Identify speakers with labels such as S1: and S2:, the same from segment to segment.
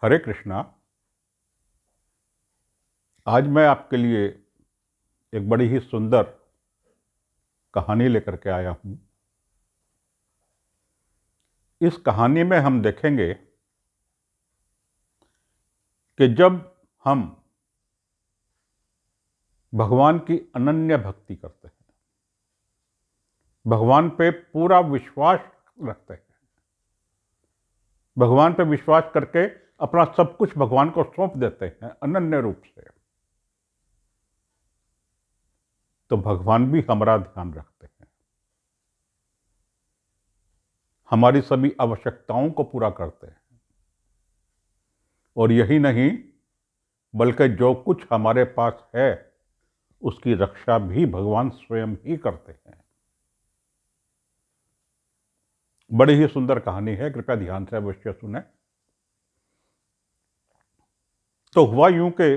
S1: हरे कृष्णा। आज मैं आपके लिए एक बड़ी ही सुंदर कहानी लेकर के आया हूं। इस कहानी में हम देखेंगे कि जब हम भगवान की अनन्य भक्ति करते हैं, भगवान पे पूरा विश्वास रखते हैं, भगवान पे विश्वास करके अपना सब कुछ भगवान को सौंप देते हैं अनन्य रूप से, तो भगवान भी हमारा ध्यान रखते हैं, हमारी सभी आवश्यकताओं को पूरा करते हैं। और यही नहीं, बल्कि जो कुछ हमारे पास है उसकी रक्षा भी भगवान स्वयं ही करते हैं। बड़ी ही सुंदर कहानी है, कृपया ध्यान से अवश्य सुने। तो हुआ यूं कि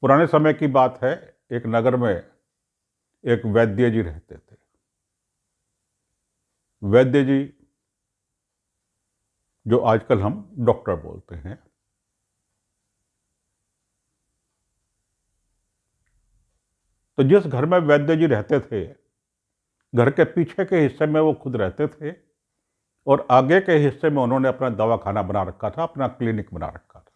S1: पुराने समय की बात है, एक नगर में एक वैद्य जी रहते थे। वैद्य जी, जो आजकल हम डॉक्टर बोलते हैं, तो जिस घर में वैद्य जी रहते थे, घर के पीछे के हिस्से में वो खुद रहते थे और आगे के हिस्से में उन्होंने अपना दवाखाना बना रखा था, अपना क्लिनिक बना रखा था।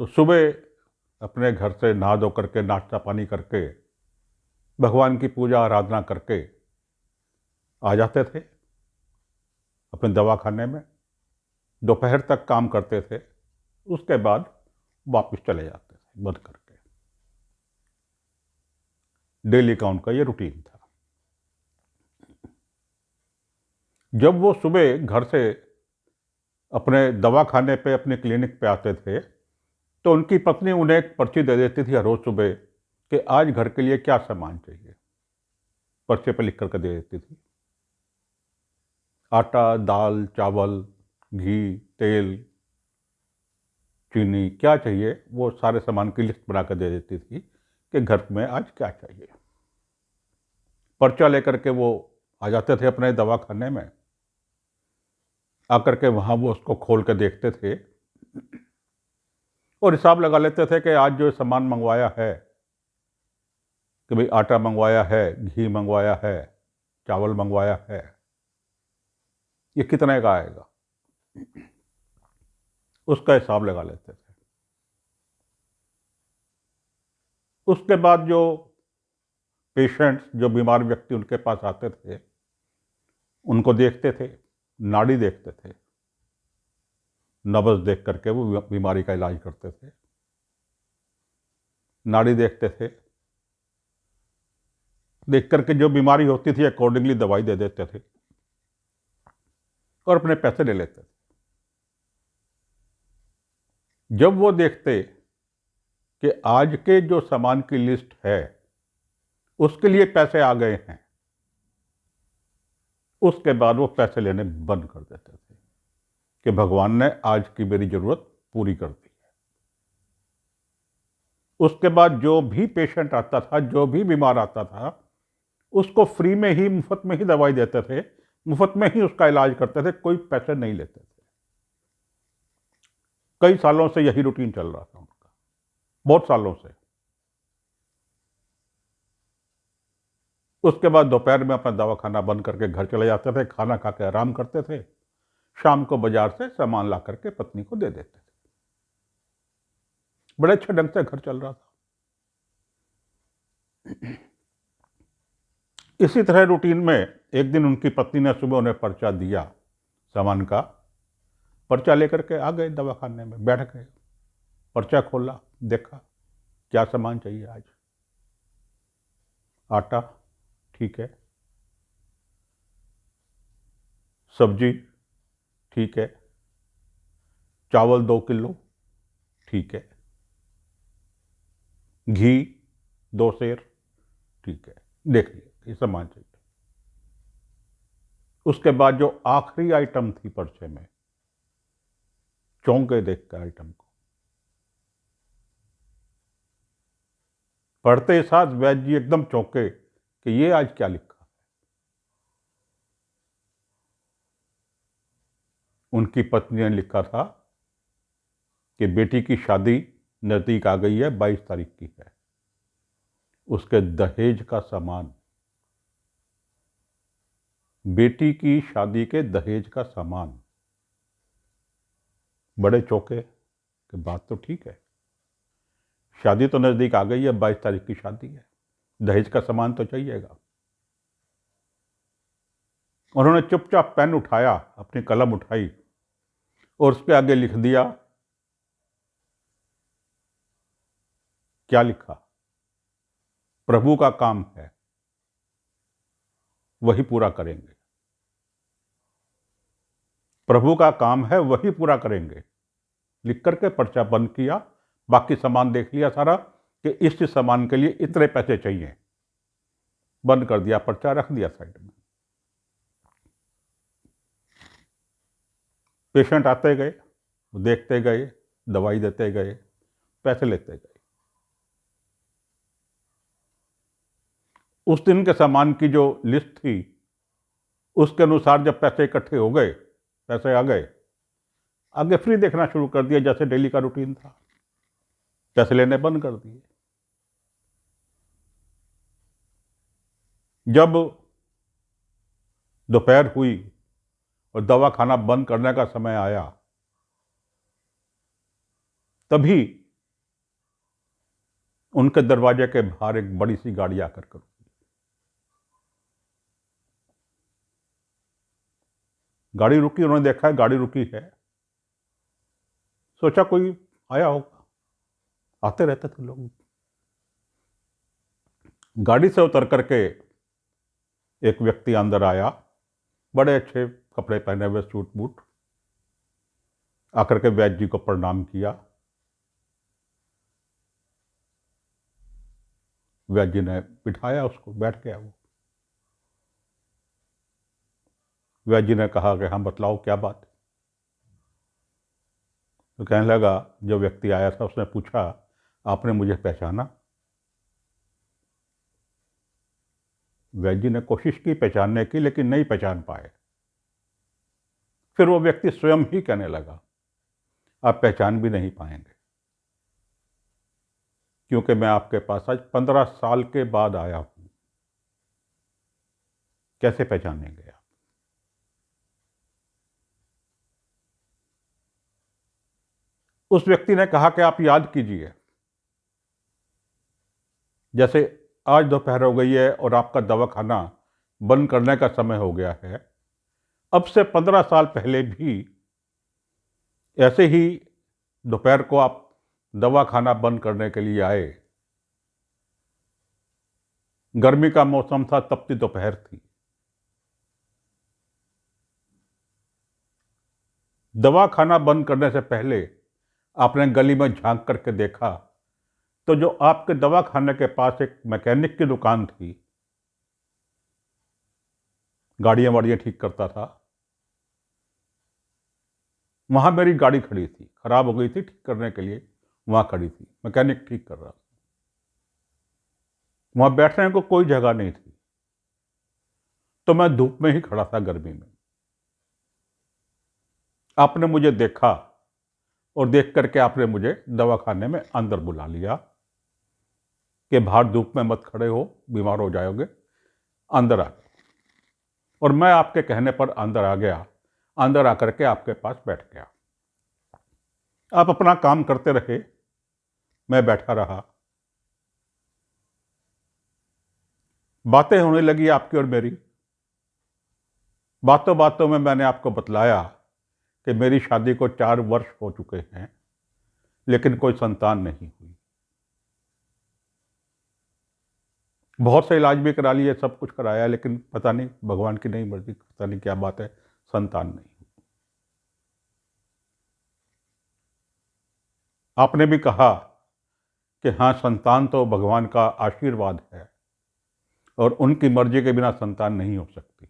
S1: तो सुबह अपने घर से नहा धो करके, नाश्ता पानी करके, भगवान की पूजा आराधना करके आ जाते थे अपने दवाखाने में। दोपहर तक काम करते थे, उसके बाद वापस चले जाते थे बंद करके। डेली का उनका ये रूटीन था। जब वो सुबह घर से अपने दवाखाने पे, अपने क्लिनिक पे आते थे, तो उनकी पत्नी उन्हें एक पर्ची दे देती थी हर रोज सुबह कि आज घर के लिए क्या सामान चाहिए। पर्चे पे लिख करके दे देती थी। आटा, दाल, चावल, घी, तेल, चीनी, क्या चाहिए वो सारे सामान की लिस्ट बना कर दे देती थी कि घर में आज क्या चाहिए। पर्चा लेकर के वो आ जाते थे अपने दवाखाने में। आकर के वहाँ वो उसको खोल के देखते थे और हिसाब लगा लेते थे कि आज जो सामान मंगवाया है, कि भाई आटा मंगवाया है, घी मंगवाया है, चावल मंगवाया है, ये कितने का आएगा, उसका हिसाब लगा लेते थे। उसके बाद जो पेशेंट्स, जो बीमार व्यक्ति उनके पास आते थे, उनको देखते थे, नाड़ी देखते थे, नब्ज देख करके वो बीमारी का इलाज करते थे। नाड़ी देखते थे, देख करके जो बीमारी होती थी अकॉर्डिंगली दवाई दे देते थे और अपने पैसे ले लेते थे। जब वो देखते कि आज के जो सामान की लिस्ट है उसके लिए पैसे आ गए हैं, उसके बाद वो पैसे लेने बंद कर देते थे कि भगवान ने आज की मेरी जरूरत पूरी कर दी है। उसके बाद जो भी पेशेंट आता था, जो भी बीमार आता था, उसको फ्री में ही, मुफ्त में ही दवाई देते थे, मुफ्त में ही उसका इलाज करते थे, कोई पैसे नहीं लेते थे। कई सालों से यही रूटीन चल रहा था उनका, बहुत सालों से। उसके बाद दोपहर में अपना दवाखाना बंद करके घर चले जाते थे, खाना खा के आराम करते थे, शाम को बाजार से सामान ला करके पत्नी को दे देते थे। बड़े अच्छे ढंग से घर चल रहा था। इसी तरह रूटीन में एक दिन उनकी पत्नी ने सुबह उन्हें पर्चा दिया सामान का। पर्चा लेकर के आ गए दवाखाने में, बैठ गए, पर्चा खोला, देखा क्या सामान चाहिए आज। आटा, ठीक है। सब्जी, ठीक है। चावल 2 किलो, ठीक है। घी 2 सेर, ठीक है। देख लिया ये सामान चाहिए। उसके बाद जो आखिरी आइटम थी पर्चे में, चौंके देख कर आइटम को। पढ़ते साथ वैद्य जी एकदम चौंके कि ये आज क्या लिखा। उनकी पत्नी ने लिखा था कि बेटी की शादी नज़दीक आ गई है, 22 तारीख की है, उसके दहेज का सामान, बेटी की शादी के दहेज का सामान। बड़े चौंके कि बात तो ठीक है, शादी तो नज़दीक आ गई है, 22 तारीख की शादी है, दहेज का सामान तो चाहिएगा। उन्होंने चुपचाप पेन उठाया, अपनी कलम उठाई और उसके आगे लिख दिया, क्या लिखा? प्रभु का काम है, वही पूरा करेंगे। प्रभु का काम है, वही पूरा करेंगे लिख करके पर्चा बंद किया। बाकी सामान देख लिया सारा कि इस सामान के लिए इतने पैसे चाहिए, बंद कर दिया, पर्चा रख दिया साइड में। पेशेंट आते गए, देखते गए, दवाई देते गए, पैसे लेते गए। उस दिन के सामान की जो लिस्ट थी उसके अनुसार जब पैसे इकट्ठे हो गए, पैसे आ गए, आगे फ्री देखना शुरू कर दिया, जैसे डेली का रूटीन था, पैसे लेने बंद कर दिए। जब दोपहर हुई और दवा खाना बंद करने का समय आया, तभी उनके दरवाजे के बाहर एक बड़ी सी गाड़ी आकर रुकी। गाड़ी रुकी, उन्होंने देखा है गाड़ी रुकी है, सोचा कोई आया होगा, आते रहते थे लोग। गाड़ी से उतर करके एक व्यक्ति अंदर आया, बड़े अच्छे कपड़े पहने हुए, सूट बूट, आकर के वैद्य जी को प्रणाम किया। वैद्य जी ने बिठाया उसको, बैठ गया वो। वैद्य जी ने कहा कि हाँ बतलाओ क्या बात है। तो कहने लगा, जो व्यक्ति आया था उसने पूछा, आपने मुझे पहचाना? वैद्य जी ने कोशिश की पहचानने की, लेकिन नहीं पहचान पाए। फिर वो व्यक्ति स्वयं ही कहने लगा, आप पहचान भी नहीं पाएंगे, क्योंकि मैं आपके पास आज 15 साल के बाद आया हूं, कैसे पहचानेंगे आप? उस व्यक्ति ने कहा कि आप याद कीजिए, जैसे आज दोपहर हो गई है और आपका दवाखाना बंद करने का समय हो गया है, अब से 15 साल पहले भी ऐसे ही दोपहर को आप दवाखाना बंद करने के लिए आए। गर्मी का मौसम था, तपती दोपहर थी। दवाखाना बंद करने से पहले आपने गली में झांक करके देखा तो जो आपके दवाखाने के पास एक मैकेनिक की दुकान थी, गाड़ियां वाड़ियां ठीक करता था, वहां मेरी गाड़ी खड़ी थी, खराब हो गई थी, ठीक करने के लिए वहां खड़ी थी, मैकेनिक ठीक कर रहा था। वहां बैठने को कोई जगह नहीं थी, तो मैं धूप में ही खड़ा था, गर्मी में। आपने मुझे देखा और देख करके आपने मुझे दवाखाने में अंदर बुला लिया कि बाहर धूप में मत खड़े हो, बीमार हो जाओगे, अंदर आ गए। और मैं आपके कहने पर अंदर आ गया, अंदर आकर के आपके पास बैठ गया। आप अपना काम करते रहे, मैं बैठा रहा। बातें होने लगी आपकी और मेरी। बातों बातों में मैंने आपको बतलाया कि मेरी शादी को 4 वर्ष हो चुके हैं, लेकिन कोई संतान नहीं हुई। बहुत से इलाज भी करा लिए, सब कुछ कराया, लेकिन पता नहीं, भगवान की नहीं मर्जी, पता नहीं क्या बात है, संतान नहीं हुई। आपने भी कहा कि हाँ, संतान तो भगवान का आशीर्वाद है और उनकी मर्जी के बिना संतान नहीं हो सकती।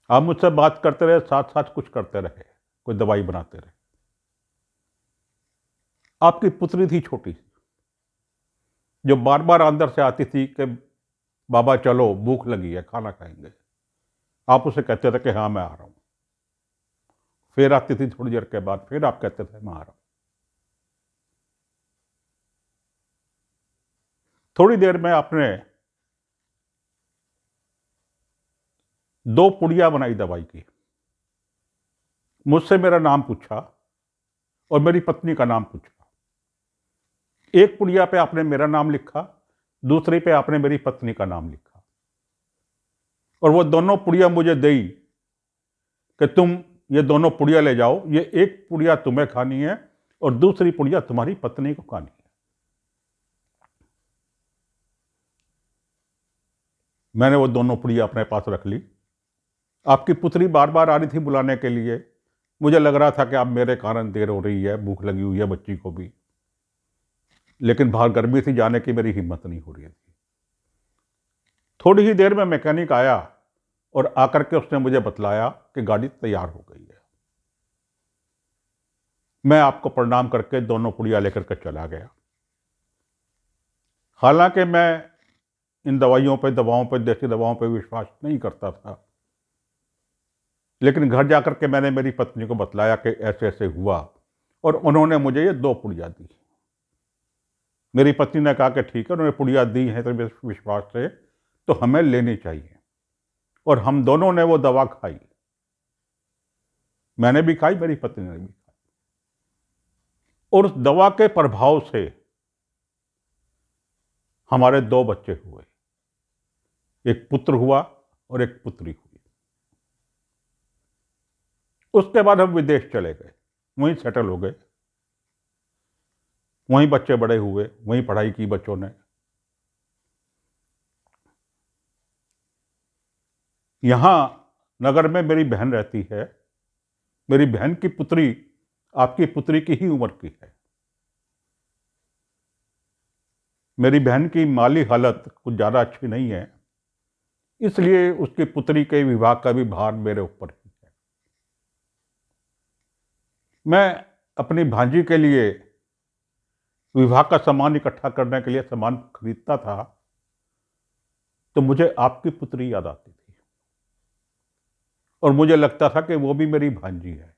S1: आप मुझसे बात करते रहे, साथ साथ कुछ करते रहे, कोई दवाई बनाते रहे। आपकी पुत्री थी छोटी सी, जो बार बार अंदर से आती थी कि बाबा चलो, भूख लगी है, खाना खाएंगे। आप उसे कहते थे कि हाँ मैं आ रहा हूं। फिर आती थी थोड़ी देर के बाद, फिर आप कहते थे मैं आ रहा हूं। थोड़ी देर में आपने 2 पुड़िया बनाई दवाई की, मुझसे मेरा नाम पूछा और मेरी पत्नी का नाम पूछा। एक पुड़िया पे आपने मेरा नाम लिखा, दूसरी पे आपने मेरी पत्नी का नाम लिखा, और वो दोनों पुड़िया मुझे दी कि तुम ये दोनों पुड़िया ले जाओ, ये एक पुड़िया तुम्हें खानी है और दूसरी पुड़िया तुम्हारी पत्नी को खानी है। मैंने वो दोनों पुड़िया अपने पास रख ली। आपकी पुत्री बार बार आ रही थी बुलाने के लिए। मुझे लग रहा था कि अब मेरे कारण देर हो रही है, भूख लगी हुई है बच्ची को भी, लेकिन बाहर गर्मी थी, जाने की मेरी हिम्मत नहीं हो रही थी। थोड़ी ही देर में मैकेनिक आया और आकर के उसने मुझे बतलाया कि गाड़ी तैयार हो गई है। मैं आपको प्रणाम करके दोनों पुड़िया लेकर के चला गया। हालांकि मैं इन दवाओं पे, देसी दवाओं पे विश्वास नहीं करता था, लेकिन घर जाकर के मैंने मेरी पत्नी को बतलाया कि ऐसे ऐसे हुआ, और उन्होंने मुझे ये 2 पुड़िया दी। मेरी पत्नी ने कहा कि ठीक है, उन्होंने पुड़िया दी है तो विश्वास से, तो हमें लेनी चाहिए। और हम दोनों ने वो दवा खाई, मैंने भी खाई, मेरी पत्नी ने भी खाई, और उस दवा के प्रभाव से हमारे 2 बच्चे हुए, एक पुत्र हुआ और एक पुत्री हुई। उसके बाद हम विदेश चले गए, वहीं सेटल हो गए, वहीं बच्चे बड़े हुए, वहीं पढ़ाई की बच्चों ने। यहां नगर में मेरी बहन रहती है। मेरी बहन की पुत्री आपकी पुत्री की ही उम्र की है। मेरी बहन की माली हालत कुछ ज़्यादा अच्छी नहीं है, इसलिए उसकी पुत्री के विवाह का भी भार मेरे ऊपर ही है। मैं अपनी भांजी के लिए विवाह का सामान इकट्ठा करने के लिए सामान खरीदता था, तो मुझे आपकी पुत्री याद आती थी, और मुझे लगता था कि वो भी मेरी भांजी है,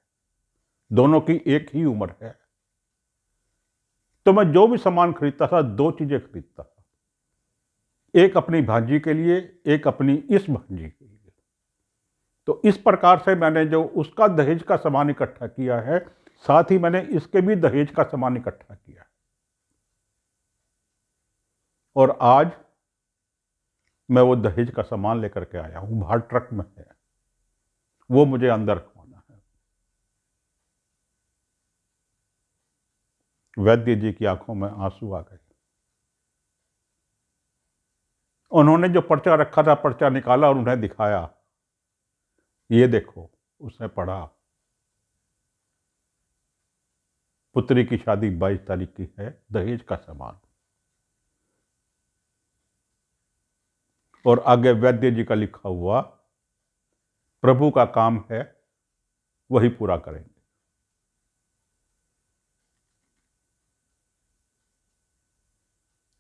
S1: दोनों की एक ही उम्र है। तो मैं जो भी सामान खरीदता था, 2 चीजें खरीदता था, एक अपनी भांजी के लिए, एक अपनी इस भांजी के लिए। तो इस प्रकार से मैंने जो उसका दहेज का सामान इकट्ठा किया है, साथ ही मैंने इसके भी दहेज का सामान इकट्ठा किया। और आज मैं वो दहेज का सामान लेकर के आया हूं, बाहर ट्रक में है, वो मुझे अंदर रखवाना है। वैद्य जी की आंखों में आंसू आ गए। उन्होंने जो पर्चा रखा था, पर्चा निकाला और उन्हें दिखाया, ये देखो। उसने पढ़ा, पुत्री की शादी 22 तारीख की है, दहेज का सामान। और आगे वैद्य जी का लिखा हुआ, प्रभु का काम है, वही पूरा करेंगे।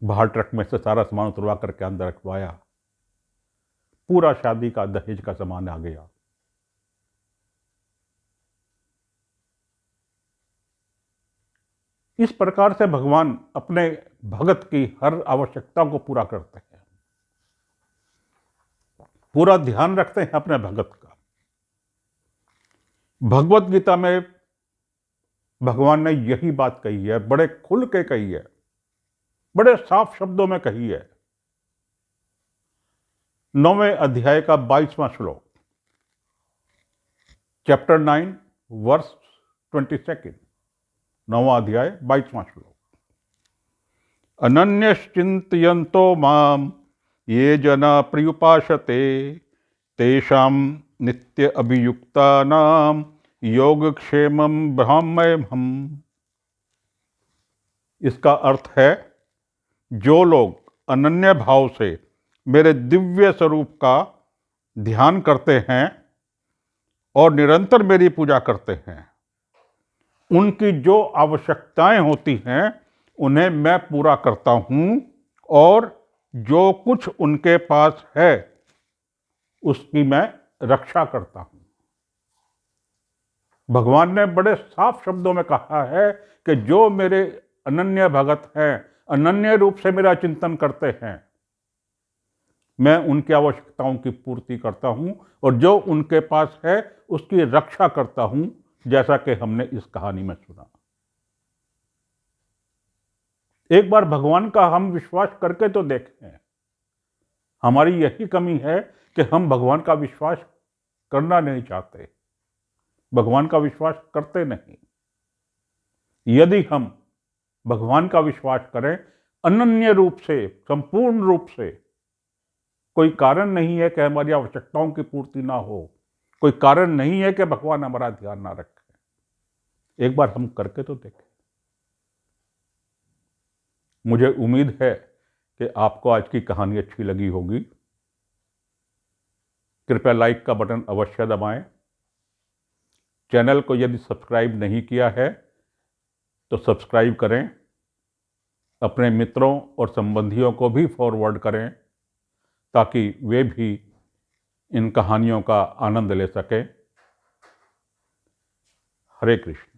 S1: बाहर ट्रक में से सारा सामान उतरवा करके अंदर रखवाया, पूरा शादी का दहेज का सामान आ गया। इस प्रकार से भगवान अपने भगत की हर आवश्यकता को पूरा करते हैं, पूरा ध्यान रखते हैं अपने भगत का। भगवत गीता में भगवान ने यही बात कही है, बड़े खुल के कही है, बड़े साफ शब्दों में कही है। 9वें अध्याय का 22वां श्लोक, चैप्टर 9 वर्स 22, 9वां अध्याय 22वां श्लोक। अनन्यश्चिन्तयन्तो माम ये जना पर्युपासते तेषां नित्य अभियुक्तानां योगक्षेमं ब्रह्ममयम्। इसका अर्थ है, जो लोग अनन्य भाव से मेरे दिव्य स्वरूप का ध्यान करते हैं और निरंतर मेरी पूजा करते हैं, उनकी जो आवश्यकताएं होती हैं उन्हें मैं पूरा करता हूं, और जो कुछ उनके पास है उसकी मैं रक्षा करता हूं। भगवान ने बड़े साफ शब्दों में कहा है कि जो मेरे अनन्य भगत हैं, अनन्य रूप से मेरा चिंतन करते हैं, मैं उनकी आवश्यकताओं की पूर्ति करता हूं और जो उनके पास है उसकी रक्षा करता हूं, जैसा कि हमने इस कहानी में सुना। एक बार भगवान का हम विश्वास करके तो देखें। हमारी यही कमी है कि हम भगवान का विश्वास करना नहीं चाहते, भगवान का विश्वास करते नहीं। यदि हम भगवान का विश्वास करें अनन्य रूप से, संपूर्ण रूप से, कोई कारण नहीं है कि हमारी आवश्यकताओं की पूर्ति ना हो, कोई कारण नहीं है कि भगवान हमारा ध्यान ना रखें। एक बार हम करके तो देखें। मुझे उम्मीद है कि आपको आज की कहानी अच्छी लगी होगी। कृपया लाइक का बटन अवश्य दबाएं। चैनल को यदि सब्सक्राइब नहीं किया है तो सब्सक्राइब करें। अपने मित्रों और संबंधियों को भी फॉरवर्ड करें ताकि वे भी इन कहानियों का आनंद ले सकें। हरे कृष्ण।